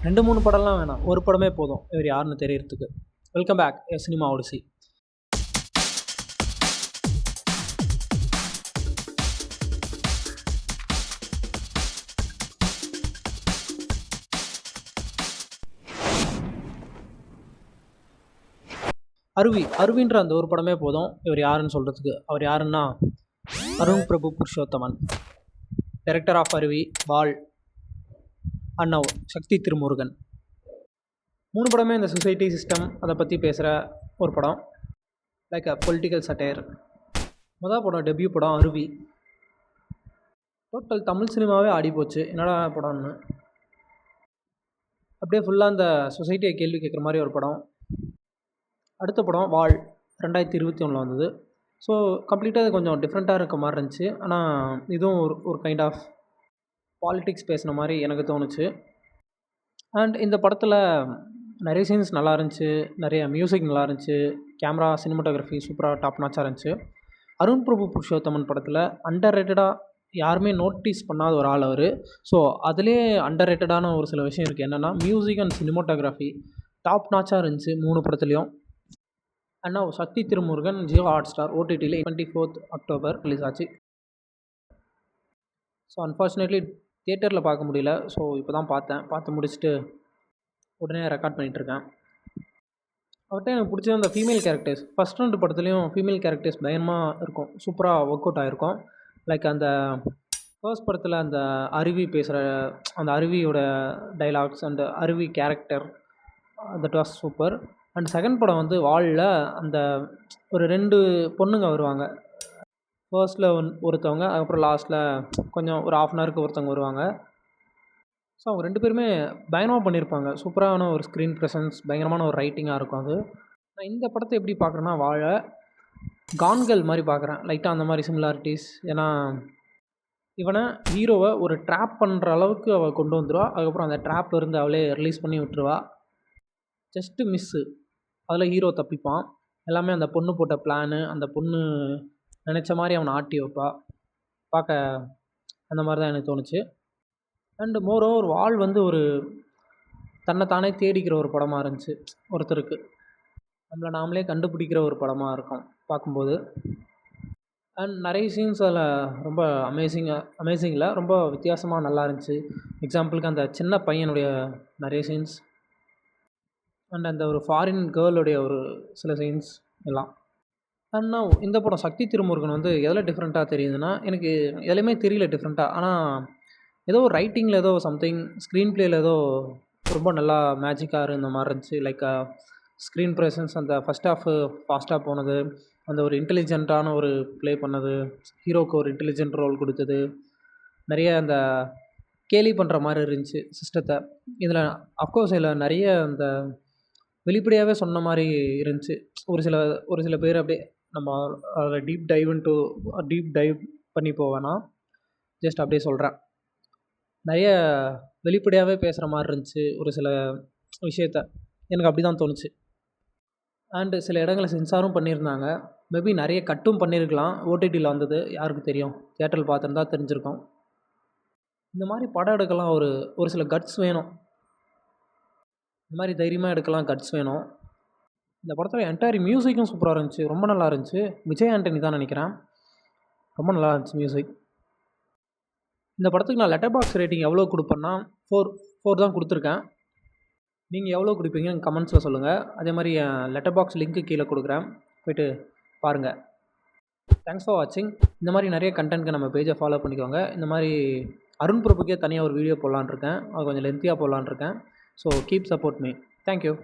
2, 3 படம்லாம் வேணாம். ஒரு படமே போதும் இவர் யாருன்னு தெரியறதுக்கு. வெல்கம் பேக் சினிமா ஓடிசி. அருவின்ற அந்த ஒரு படமே போதும் இவர் யாருன்னு சொல்கிறதுக்கு. அவர் யாருன்னா அருண் பிரபு புருஷோத்தமன், டைரக்டர் ஆஃப் அருவி, வால், அண்ணவ், சக்தி திருமுருகன். 3 படமே இந்த சொசைட்டி சிஸ்டம் அதை பற்றி பேசுகிற ஒரு படம். Like a political satire. மொதல் படம் டெபியூ படம் அருவி. டோட்டல் தமிழ் சினிமாவே ஆடி போச்சு என்னடா படம்னு. அப்படியே ஃபுல்லாக அந்த சொசைட்டியை கேள்வி கேட்குற மாதிரி ஒரு படம். அடுத்த படம் வால் 2021 வந்தது. ஸோ கம்ப்ளீட்டாக அது கொஞ்சம் டிஃப்ரெண்ட்டாக இருக்க மாதிரி இருந்துச்சு. ஆனால் இதுவும் ஒரு கைண்ட் ஆஃப் பாலிட்டிக்ஸ் பேசுன மாதிரி எனக்கு தோணுச்சு. அண்ட் இந்த படத்தில் நிறைய சீன்ஸ் நல்லா இருந்துச்சு, நிறைய மியூசிக் நல்லா இருந்துச்சு, கேமரா சினிமாட்டோகிராஃபி சூப்பராக டாப் நாச்சாக இருந்துச்சு. அருண் பிரபு புருஷோத்தமன் படத்தில் அண்டர் ரேட்டடாக யாருமே நோட்டீஸ் பண்ணாத ஒரு ஆள் அவர். ஸோ அதுலேயே அண்டர் ரேட்டடான ஒரு சில விஷயம் இருக்குது. என்னென்னா மியூசிக் அண்ட் சினிமாட்டோகிராஃபி டாப் நாச்சாக இருந்துச்சு 3 படத்துலையும். அண்ணா சக்தி திருமுருகன் ஜியோ ஹாட்ஸ்டார் ஓடிடியில் 24th அக்டோபர் ரிலீஸ் ஆச்சு. ஸோ அன்ஃபார்ச்சுனேட்லி தியேட்டரில் பார்க்க முடியல. ஸோ இப்போ தான் பார்த்து முடிச்சுட்டு உடனே ரெக்கார்ட் பண்ணிகிட்ருக்கேன். அவர்கிட்ட எனக்கு பிடிச்சது அந்த ஃபீமேல் கேரக்டர்ஸ். ஃபஸ்ட் 2 படத்துலையும் ஃபீமேல் கேரக்டர்ஸ் பயங்கரமாக இருக்கும், சூப்பராக ஒர்க் அவுட் ஆகிருக்கும். லைக் அந்த ஃபர்ஸ்ட் படத்தில் அந்த அருவி பேசுகிற அந்த அருவியோட டைலாக்ஸ் அண்ட் அருவி character that was super. And second படம் வந்து வாலில் அந்த ஒரு 2 பொண்ணுங்க வருவாங்க. ஃபர்ஸ்ட்டில் ஒருத்தவங்க, அதுக்கப்புறம் லாஸ்ட்டில் கொஞ்சம் ஒரு ½ அன் ஹவருக்கு ஒருத்தவங்க வருவாங்க. ஸோ அவங்க 2 பேருமே பயங்கரமாக பண்ணியிருப்பாங்க. சூப்பரான ஒரு ஸ்க்ரீன் ப்ரெசன்ஸ், பயங்கரமான ஒரு ரைட்டிங்காக இருக்கும் அது. நான் இந்த படத்தை எப்படி பார்க்குறேன்னா வாழை கான்கள் மாதிரி பார்க்குறேன். லைட்டாக அந்த மாதிரி சிமிலாரிட்டிஸ். ஏன்னா இவனை ஹீரோவை ஒரு ட்ராப் பண்ணுற அளவுக்கு அவள் கொண்டு வந்துடுவா. அதுக்கப்புறம் அந்த ட்ராப் இருந்து அவளே ரிலீஸ் பண்ணி விட்டுருவா. ஜஸ்ட்டு மிஸ்ஸு, அதில் ஹீரோ தப்பிப்பான். எல்லாமே அந்த பொண்ணு போட்ட பிளானு, அந்த பொண்ணு நினச்ச மாதிரி அவனை ஆட்டி வைப்பா. பார்க்க அந்த மாதிரி தான் எனக்கு தோணுச்சு. அண்டு மோரோவர் வால் வந்து ஒரு தன்னைத்தானே தேடிக்கிற ஒரு படமாக இருந்துச்சு. ஒருத்தருக்கு நம்மளை நாமளே கண்டுபிடிக்கிற ஒரு படமாக இருக்கும் பார்க்கும்போது. அண்ட் நிறைய சீன்ஸ் அதில் ரொம்ப அமேசிங்கில் ரொம்ப வித்தியாசமாக நல்லா இருந்துச்சு. எக்ஸாம்பிளுக்கு அந்த சின்ன பையனுடைய நிறைய சீன்ஸ் அண்ட் அந்த ஒரு ஃபாரின் கேர்ளுடைய ஒரு சில சீன்ஸ் எல்லாம். அண்ணா இந்த படம் சக்தி திருமுருகன் வந்து எதில் டிஃப்ரெண்ட்டாக தெரியுதுன்னா, எனக்கு எதுலையுமே தெரியல டிஃப்ரெண்ட்டாக. ஆனால் ஏதோ ஒரு ரைட்டிங்கில் ஏதோ சம்திங், ஸ்க்ரீன் ப்ளேயில் ஏதோ ரொம்ப நல்லா மேஜிக்காக இருந்த மாதிரி இருந்துச்சு. லைக் ஸ்க்ரீன் ப்ரெசன்ஸ், அந்த ஃபஸ்ட் ஹாஃபு ஃபாஸ்ட்டாக போனது, அந்த ஒரு இன்டெலிஜென்ட்டான ஒரு ப்ளே பண்ணது, ஹீரோவுக்கு ஒரு இன்டெலிஜென்ட் ரோல் கொடுத்தது, நிறைய அந்த கேலி பண்ணுற மாதிரி இருந்துச்சு சிஸ்டத்தை. இதில் அஃப்கோர்ஸ் இதில் நிறைய அந்த வெளிப்படையாகவே சொன்ன மாதிரி இருந்துச்சு. ஒரு சில பேர் அப்படியே நம்ம அதில் டீப் டைவ் பண்ணி போவேன்னா ஜஸ்ட் அப்படியே சொல்கிறேன். நிறைய வெளிப்படையாகவே பேசுகிற மாதிரி இருந்துச்சு ஒரு சில விஷயத்த. எனக்கு அப்படி தான் தோணுச்சு. அண்டு சில இடங்களில் சென்சாரும் பண்ணியிருந்தாங்க. மேபி நிறைய கட்டும் பண்ணியிருக்கலாம். ஓடிடியில் வந்தது யாருக்கு தெரியும், தியேட்டரில் பார்த்துருந்தா தெரிஞ்சிருக்கும். இந்த மாதிரி படம் எடுக்கலாம் ஒரு சில கட்ஸ் வேணும். இந்த மாதிரி தைரியமாக எடுக்கலாம், கட்ஸ் வேணும். இந்த படத்தில் என்டையர் மியூசிக்கும் சூப்பராக இருந்துச்சு, ரொம்ப நல்லா இருந்துச்சு. விஜய் ஆண்டனி தான் நினைக்கிறேன், ரொம்ப நல்லா இருந்துச்சு மியூசிக். இந்த படத்துக்கு நான் லெட்டர் பாக்ஸ் ரேட்டிங் எவ்வளோ கொடுப்பேன்னா 4 தான் கொடுத்துருக்கேன். நீங்கள் எவ்வளோ கொடுப்பீங்கன்னு கமெண்ட்ஸில் சொல்லுங்கள். அதே மாதிரி என் லெட்டர் பாக்ஸ் லிங்க்கு கீழே கொடுக்குறேன், போய்ட்டு பாருங்கள். தேங்க்ஸ் ஃபார் வாட்சிங். இந்த மாதிரி நிறைய கண்டென்ட்க்கு நம்ம பேஜை ஃபாலோ பண்ணிக்கோங்க. இந்த மாதிரி அருண் பிரபுக்கே தனியாக ஒரு வீடியோ போடலான்னு இருக்கேன், அது கொஞ்சம் லென்த்தியாக போடலான்னு இருக்கேன். So keep support me. Thank you.